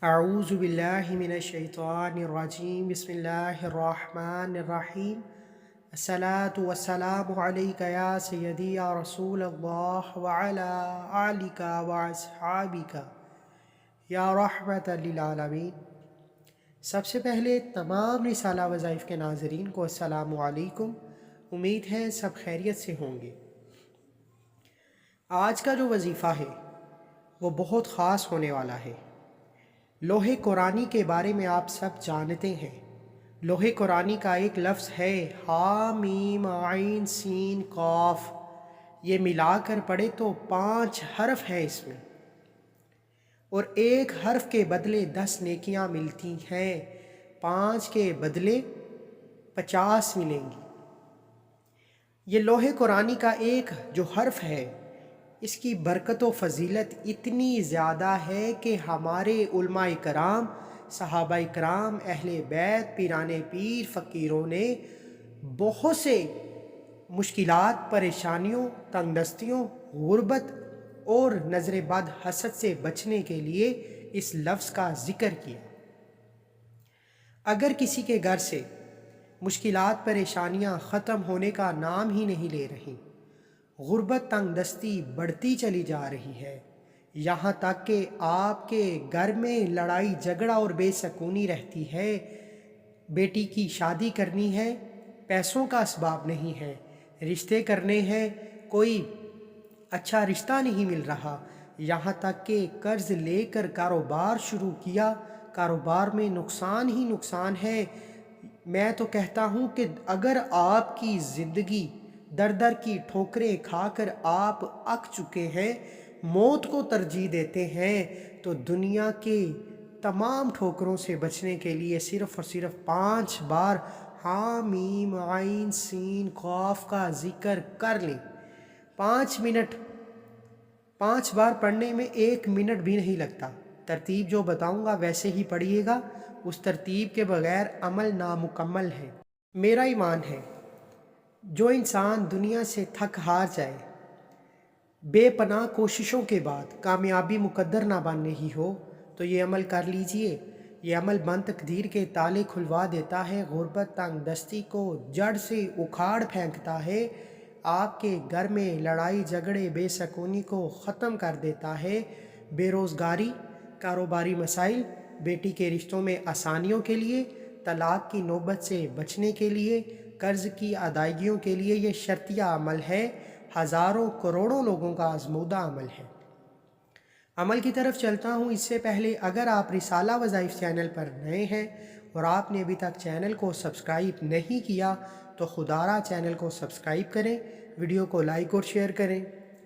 اعوذ باللہ من الشیطان الرجیم بسم اللہ الرحمن الرحیم الصلاة والسلام علیک یا سیدی یا رسول اللہ وعلا آلک واصحابک یا رحمت للعالمین۔ سب سے پہلے تمام رسالہ وظائف کے ناظرین کو السلام علیکم۔ امید ہے سب خیریت سے ہوں گے۔ آج کا جو وظیفہ ہے وہ بہت خاص ہونے والا ہے۔ لوح قرآنی کے بارے میں آپ سب جانتے ہیں۔ لوح قرآنی کا ایک لفظ ہے ہا میم عین سین قاف، یہ ملا کر پڑھے تو 5 حرف ہیں اس میں، اور ایک حرف کے بدلے 10 نیکیاں ملتی ہیں، 5 کے بدلے 50 ملیں گی۔ یہ لوح قرآنی کا ایک جو حرف ہے اس کی برکت و فضیلت اتنی زیادہ ہے کہ ہمارے علماء کرام، صحابہ کرام، اہل بیت، پیران پیر، فقیروں نے بہت سے مشکلات، پریشانیوں، تنگ دستیوں، غربت اور نظر بد حسد سے بچنے کے لیے اس لفظ کا ذکر کیا۔ اگر کسی کے گھر سے مشکلات، پریشانیاں ختم ہونے کا نام ہی نہیں لے رہی، غربت، تنگ دستی بڑھتی چلی جا رہی ہے، یہاں تک کہ آپ کے گھر میں لڑائی جھگڑا اور بے سکونی رہتی ہے، بیٹی کی شادی کرنی ہے، پیسوں کا اسباب نہیں ہے، رشتے کرنے ہیں، کوئی اچھا رشتہ نہیں مل رہا، یہاں تک کہ قرض لے کر کاروبار شروع کیا، کاروبار میں نقصان ہی نقصان ہے۔ میں تو کہتا ہوں کہ اگر آپ کی زندگی در در کی ٹھوکریں کھا کر آپ اک چکے ہیں، موت کو ترجیح دیتے ہیں، تو دنیا کے تمام ٹھوکروں سے بچنے کے لیے صرف اور صرف 5 بار ہا میم عین سین قاف کا ذکر کر لیں۔ 5 منٹ، 5 بار پڑھنے میں 1 منٹ بھی نہیں لگتا۔ ترتیب جو بتاؤں گا ویسے ہی پڑھیے گا، اس ترتیب کے بغیر عمل نامکمل ہے۔ میرا ایمان ہے جو انسان دنیا سے تھک ہار جائے، بے پناہ کوششوں کے بعد کامیابی مقدر نہ بن رہی ہو، تو یہ عمل کر لیجئے۔ یہ عمل بند تقدیر کے تالے کھلوا دیتا ہے، غربت، تنگ دستی کو جڑ سے اکھاڑ پھینکتا ہے، آپ کے گھر میں لڑائی جھگڑے، بے سکونی کو ختم کر دیتا ہے، بے روزگاری، کاروباری مسائل، بیٹی کے رشتوں میں آسانیوں کے لیے، طلاق کی نوبت سے بچنے کے لیے، قرض کی ادائیگیوں کے لیے یہ شرطیہ عمل ہے، ہزاروں کروڑوں لوگوں کا آزمودہ عمل ہے۔ عمل کی طرف چلتا ہوں اس سے پہلے اگر آپ رسالہ وظائف چینل پر نئے ہیں اور آپ نے ابھی تک چینل کو سبسکرائب نہیں کیا تو خدارہ چینل کو سبسکرائب کریں، ویڈیو کو لائک اور شیئر کریں۔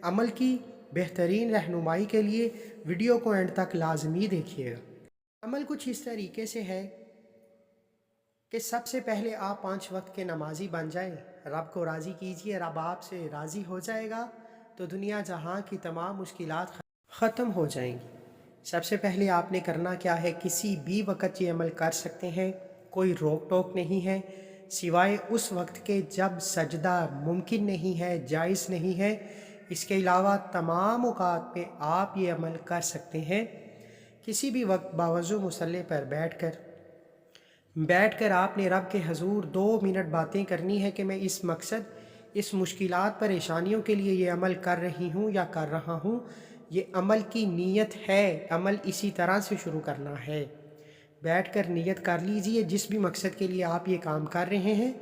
عمل کی بہترین رہنمائی کے لیے ویڈیو کو اینڈ تک لازمی دیکھیے گا۔ عمل کچھ اس طریقے سے ہے کہ سب سے پہلے آپ 5 وقت کے نمازی بن جائیں، رب کو راضی کیجئے، رب آپ سے راضی ہو جائے گا تو دنیا جہاں کی تمام مشکلات ختم ہو جائیں گی۔ سب سے پہلے آپ نے کرنا کیا ہے، کسی بھی وقت یہ عمل کر سکتے ہیں، کوئی روک ٹوک نہیں ہے، سوائے اس وقت کے جب سجدہ ممکن نہیں ہے، جائز نہیں ہے۔ اس کے علاوہ تمام اوقات پہ آپ یہ عمل کر سکتے ہیں۔ کسی بھی وقت باوضو مصلی پر بیٹھ کر آپ نے رب کے حضور 2 منٹ باتیں کرنی ہے کہ میں اس مقصد، اس مشکلات، پریشانیوں کے لیے یہ عمل کر رہی ہوں یا کر رہا ہوں، یہ عمل کی نیت ہے، عمل اسی طرح سے شروع کرنا ہے۔ بیٹھ کر نیت کر لیجئے جس بھی مقصد کے لیے آپ یہ کام کر رہے ہیں،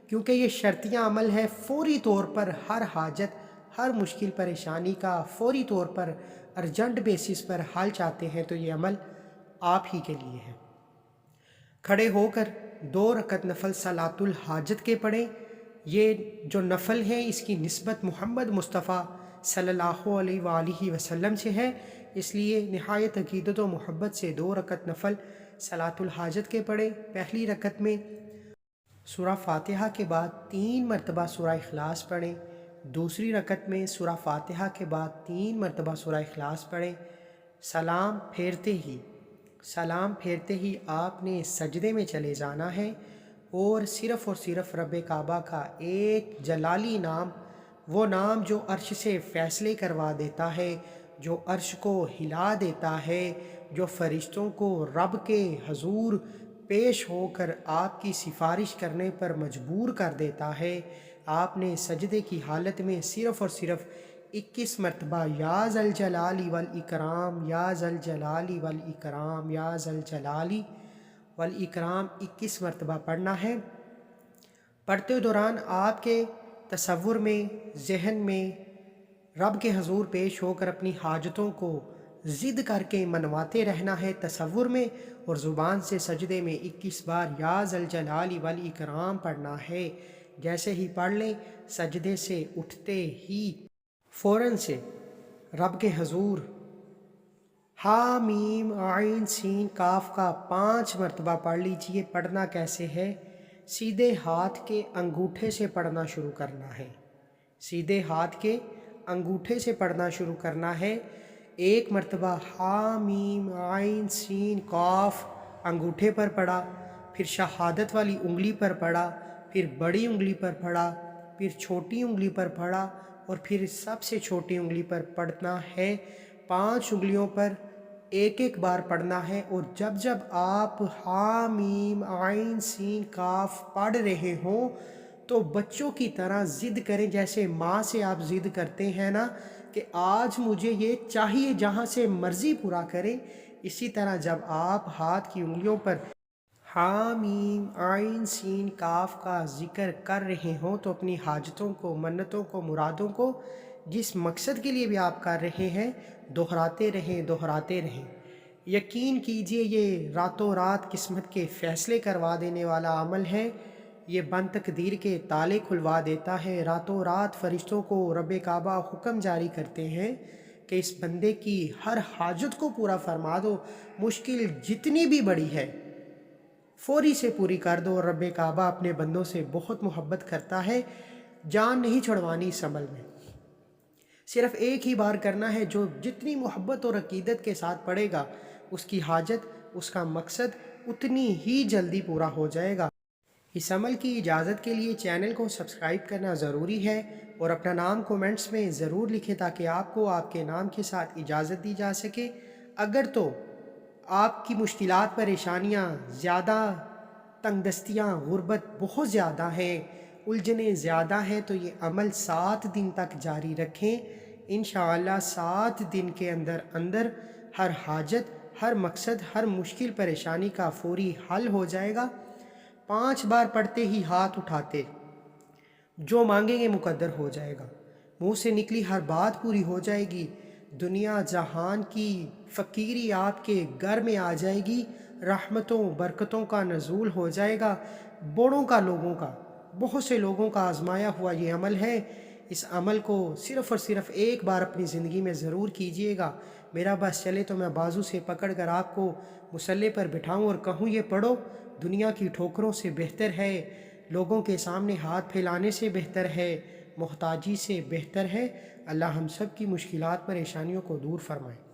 کیونکہ یہ شرطیہ عمل ہے، فوری طور پر ہر حاجت، ہر مشکل پریشانی کا فوری طور پر ارجنٹ بیسس پر حل چاہتے ہیں تو یہ عمل آپ ہی کے لیے ہے۔ کھڑے ہو کر 2 رکعت نفل صلاۃ الحاجت کے پڑھیں۔ یہ جو نفل ہیں اس کی نسبت محمد مصطفیٰ صلی اللہ علیہ وآلہ وسلم سے ہے، اس لیے نہایت عقیدت و محبت سے 2 رکعت نفل صلاۃ الحاجت کے پڑھیں۔ پہلی رکعت میں سورہ فاتحہ کے بعد 3 مرتبہ سورہ اخلاص پڑھیں، دوسری رکعت میں سورہ فاتحہ کے بعد 3 مرتبہ سورہ اخلاص پڑھیں۔ سلام پھیرتے ہی آپ نے سجدے میں چلے جانا ہے اور صرف رب کعبہ کا ایک جلالی نام، وہ نام جو عرش سے فیصلے کروا دیتا ہے، جو عرش کو ہلا دیتا ہے، جو فرشتوں کو رب کے حضور پیش ہو کر آپ کی سفارش کرنے پر مجبور کر دیتا ہے، آپ نے سجدے کی حالت میں صرف اور صرف 21 مرتبہ یا ذوالجلال والاکرام، یا ذوالجلال والاکرام، یا ذوالجلال والاکرام 21 مرتبہ پڑھنا ہے۔ پڑھتے دوران آپ کے تصور میں، ذہن میں رب کے حضور پیش ہو کر اپنی حاجتوں کو ضد کر کے منواتے رہنا ہے تصور میں، اور زبان سے سجدے میں 21 بار یا ذوالجلال والاکرام پڑھنا ہے۔ جیسے ہی پڑھ لیں، سجدے سے اٹھتے ہی فوراً سے رب کے حضور ہا میم عین سین کاف کا 5 مرتبہ پڑھ لیجئے۔ پڑھنا کیسے ہے؟ سیدھے ہاتھ کے انگوٹھے سے پڑھنا شروع کرنا ہے، سیدھے ہاتھ کے انگوٹھے سے پڑھنا شروع کرنا ہے۔ 1 مرتبہ ہا میم عین سین قاف انگوٹھے پر پڑھا، پھر شہادت والی انگلی پر پڑھا، پھر بڑی انگلی پر پڑھا، پھر چھوٹی انگلی پر پڑھا، اور پھر سب سے چھوٹی انگلی پر پڑھنا ہے۔ 5 انگلیوں پر ایک ایک بار پڑھنا ہے، اور جب جب آپ ہا میم عین سین کاف پڑھ رہے ہوں تو بچوں کی طرح ضد کریں، جیسے ماں سے آپ ضد کرتے ہیں نا کہ آج مجھے یہ چاہیے، جہاں سے مرضی پورا کریں، اسی طرح جب آپ ہاتھ کی انگلیوں پر ہا میم عین سین کاف کا ذکر کر رہے ہوں تو اپنی حاجتوں کو، منتوں کو، مرادوں کو، جس مقصد کے لیے بھی آپ کر رہے ہیں، دہراتے رہیں، دہراتے رہیں۔ یقین کیجئے یہ راتوں رات قسمت کے فیصلے کروا دینے والا عمل ہے، یہ بند تقدیر کے تالے کھلوا دیتا ہے۔ راتوں رات فرشتوں کو رب کعبہ حکم جاری کرتے ہیں کہ اس بندے کی ہر حاجت کو پورا فرما دو، مشکل جتنی بھی بڑی ہے فوری سے پوری کر دو۔ اور رب کعبہ اپنے بندوں سے بہت محبت کرتا ہے، جان نہیں چھڑوانی اس عمل میں، صرف ایک ہی بار کرنا ہے۔ جو جتنی محبت اور عقیدت کے ساتھ پڑھے گا، اس کی حاجت، اس کا مقصد اتنی ہی جلدی پورا ہو جائے گا۔ اس عمل کی اجازت کے لیے چینل کو سبسکرائب کرنا ضروری ہے، اور اپنا نام کومنٹس میں ضرور لکھیں تاکہ آپ کو آپ کے نام کے ساتھ اجازت دی جا سکے۔ اگر تو آپ کی مشکلات، پریشانیاں زیادہ، تنگ دستیاں، غربت بہت زیادہ ہیں، الجھنیں زیادہ ہیں، تو یہ عمل 7 دن تک جاری رکھیں۔ انشاءاللہ 7 دن کے اندر اندر ہر حاجت، ہر مقصد، ہر مشکل پریشانی کا فوری حل ہو جائے گا۔ 5 بار پڑھتے ہی ہاتھ اٹھاتے، جو مانگیں گے مقدر ہو جائے گا، منہ سے نکلی ہر بات پوری ہو جائے گی، دنیا جہان کی فقیری آپ کے گھر میں آ جائے گی، رحمتوں برکتوں کا نزول ہو جائے گا۔ بڑوں کا، لوگوں کا، بہت سے لوگوں کا آزمایا ہوا یہ عمل ہے۔ اس عمل کو صرف اور صرف ایک بار اپنی زندگی میں ضرور کیجئے گا۔ میرا بس چلے تو میں بازو سے پکڑ کر آپ کو مصلے پر بٹھاؤں اور کہوں یہ پڑھو، دنیا کی ٹھوکروں سے بہتر ہے، لوگوں کے سامنے ہاتھ پھیلانے سے بہتر ہے، محتاجی سے بہتر ہے۔ اللہ ہم سب کی مشکلات، پریشانیوں کو دور فرمائے۔